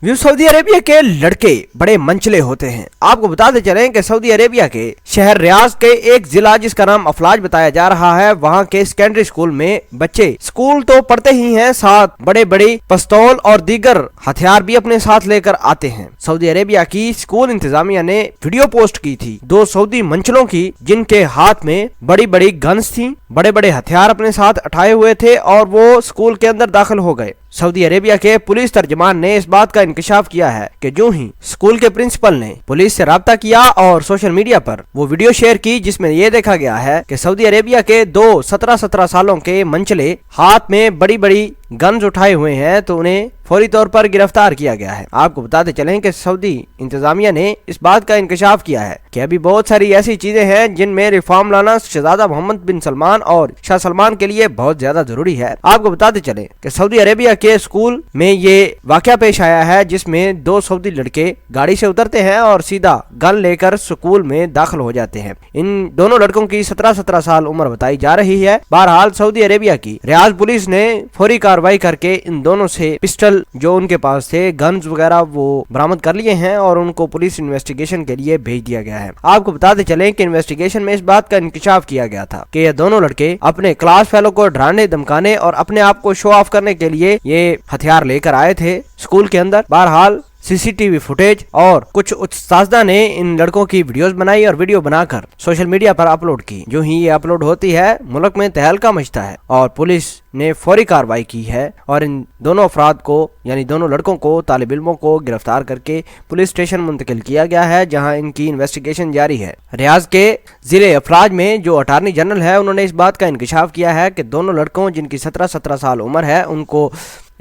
Saudi Arabia के लड़के बड़े मंचले होते हैं। आपको बताते चलें कि सऊदी अरेबिया के शहर रियाज के एक जिला जिसका नाम अफलाज बताया जा रहा है, वहाँ के सेकेंडरी स्कूल में बच्चे स्कूल तो पढ़ते ही हैं, साथ बड़े बड़े पिस्तौल और दीगर हथियार भी अपने साथ लेकर आते हैं। सऊदी अरेबिया की स्कूल इंतजामिया ने वीडियो पोस्ट की थी दो सऊदी मंचलों की, जिनके हाथ में बड़ी बड़ी गन्स थी, बड़े बड़े हथियार अपने साथ उठाए हुए थे और वो स्कूल के अंदर दाखिल हो गए। सऊदी अरेबिया के पुलिस तर्जमान ने इस बात का इंकशाफ किया है कि जो ही स्कूल के प्रिंसिपल ने पुलिस से राब्ता किया और सोशल मीडिया पर वो वीडियो शेयर की जिसमें ये देखा गया है कि सऊदी अरेबिया के दो 17 सालों के मंचले हाथ में बड़ी बड़ी गन्स उठाए हुए हैं, तो उन्हें फौरी तौर पर गिरफ्तार किया गया है। आपको बताते चलें कि सऊदी इंतजामिया ने इस बात का इंकशाफ किया है कि अभी बहुत सारी ऐसी चीजें हैं जिनमें रिफॉर्म लाना शहजादा मोहम्मद बिन सलमान और शाह सलमान के लिए बहुत ज्यादा जरूरी है। आपको बताते चलें कि सऊदी अरेबिया के स्कूल में ये वाकया पेश आया है जिसमें दो सऊदी लड़के गाड़ी से उतरते हैं और सीधा गन लेकर स्कूल में दाखिल हो जाते हैं। इन दोनों लड़कों की 17 साल उम्र बताई जा रही है। बहरहाल सऊदी अरेबिया की रियाज पुलिस ने फौरी कार्रवाई करके इन दोनों से पिस्टल जो उनके पास थे, गन्स वगैरह वो बरामद कर लिए हैं और उनको पुलिस इन्वेस्टिगेशन के लिए भेज दिया गया है। आपको बताते चलें कि इन्वेस्टिगेशन में इस बात का इंकशाफ किया गया था कि ये दोनों लड़के अपने क्लास फेलो को डराने धमकाने और अपने आप को शो ऑफ करने के लिए ये हथियार लेकर आए थे स्कूल के अंदर। बहरहाल सीसीटीवी फुटेज और कुछ उस्तादा ने इन लड़कों की वीडियोस बनाई और वीडियो बनाकर सोशल मीडिया पर अपलोड की। जो ही ये अपलोड होती है मुल्क में तहलका मचता है और पुलिस ने फौरी कार्रवाई की है और इन दोनों अफराद को यानी दोनों लड़कों को, तालिब इल्मों को गिरफ्तार करके पुलिस स्टेशन मुंतकिल किया गया है जहां इनकी इन्वेस्टिगेशन जारी है। रियाज के जिले अफराज में जो अटार्नी जनरल है उन्होंने इस बात का इंकशाफ किया है कि दोनों लड़कों जिनकी 17 साल उम्र है उनको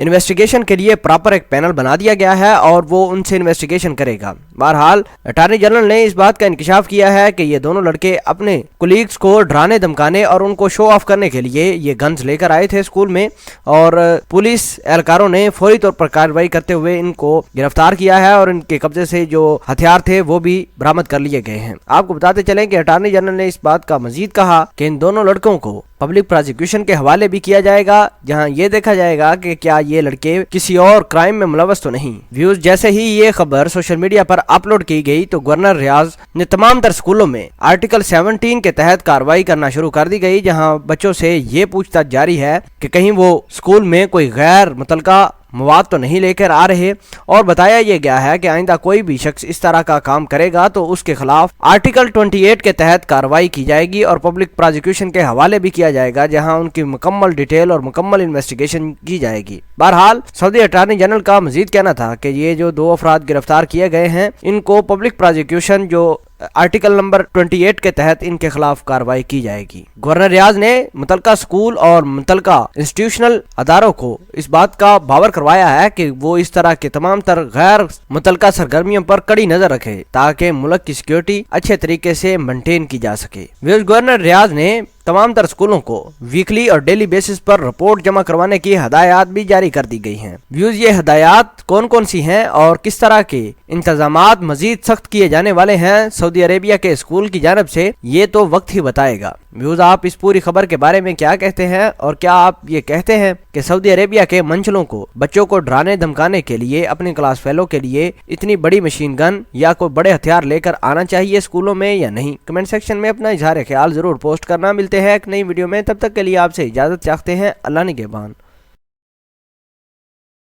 इन्वेस्टिगेशन के लिए प्रॉपर एक पैनल बना दिया गया है और वो उनसे इन्वेस्टिगेशन करेगा। बहरहाल अटार्नी जनरल ने इस बात का इंकशाफ किया है कि ये दोनों लड़के अपने कुलीग्स को डराने धमकाने और उनको शो ऑफ करने के लिए ये गन्स लेकर आए थे स्कूल में और पुलिस एहलकारों ने फौरी तौर पर कार्रवाई करते हुए इनको गिरफ्तार किया है और इनके कब्जे से जो हथियार थे वो भी बरामद कर लिए गए हैं। आपको बताते चलें कि अटार्नी जनरल ने इस बात का मजीद कहा कि इन दोनों लड़कों को पब्लिक प्रोसिक्यूशन के हवाले भी किया जाएगा जहां ये देखा जाएगा कि क्या ये लड़के किसी और क्राइम में मुलव्वस तो नहीं। व्यूज जैसे ही ये खबर सोशल मीडिया पर अपलोड की गई तो गवर्नर रियाज ने तमाम तर स्कूलों में आर्टिकल 17 के तहत कार्रवाई करना शुरू कर दी गई, जहां बच्चों से ये पूछताछ जारी है कि कहीं वो स्कूल में कोई गैर मुतलका मवाद तो नहीं लेकर आ रहे और बताया यह गया है कि आइंदा कोई भी शख्स इस तरह का काम करेगा तो उसके खिलाफ आर्टिकल 28 के तहत कार्रवाई की जाएगी और पब्लिक प्रोसिक्यूशन के हवाले भी किया जाएगा जहां उनकी मुकम्मल डिटेल और मुकम्मल इन्वेस्टिगेशन की जाएगी। बहरहाल सऊदी अटार्नी जनरल का मजीद कहना था कि ये जो दो अफराद गिरफ्तार किए गए हैं इनको पब्लिक प्रोसिक्यूशन जो आर्टिकल नंबर 28 के तहत इनके खिलाफ कार्रवाई की जाएगी। गवर्नर रियाज ने मुतलका स्कूल और मुतलका इंस्टीट्यूशनल अदारों को इस बात का बावर करवाया है कि वो इस तरह के तमाम तर गैर मुतलका सरगर्मियों पर कड़ी नजर रखे ताकि मुल्क की सिक्योरिटी अच्छे तरीके से मेंटेन की जा सके। गवर्नर रियाज ने तमाम तर स्कूलों को वीकली और डेली बेसिस पर रिपोर्ट जमा करवाने की हदायत भी जारी कर दी गई हैं। व्यूज ये हदायत कौन कौन सी हैं और किस तरह के इंतजामात मजीद सख्त किए जाने वाले हैं सऊदी अरेबिया के स्कूल की जानिब से, ये तो वक्त ही बताएगा। व्यूज आप इस पूरी खबर के बारे में क्या कहते हैं और क्या आप ये कहते हैं कि सऊदी अरेबिया के मंचलों को बच्चों को डराने धमकाने के लिए अपने क्लास फेलो के लिए इतनी बड़ी मशीन गन या कोई बड़े हथियार लेकर आना चाहिए स्कूलों में या नहीं? कमेंट सेक्शन में अपना इजहार ख्याल जरूर पोस्ट करना। मिलते हैं एक नई वीडियो में, तब तक के लिए आपसे इजाजत चाहते हैं। अल्लाह निगहबान।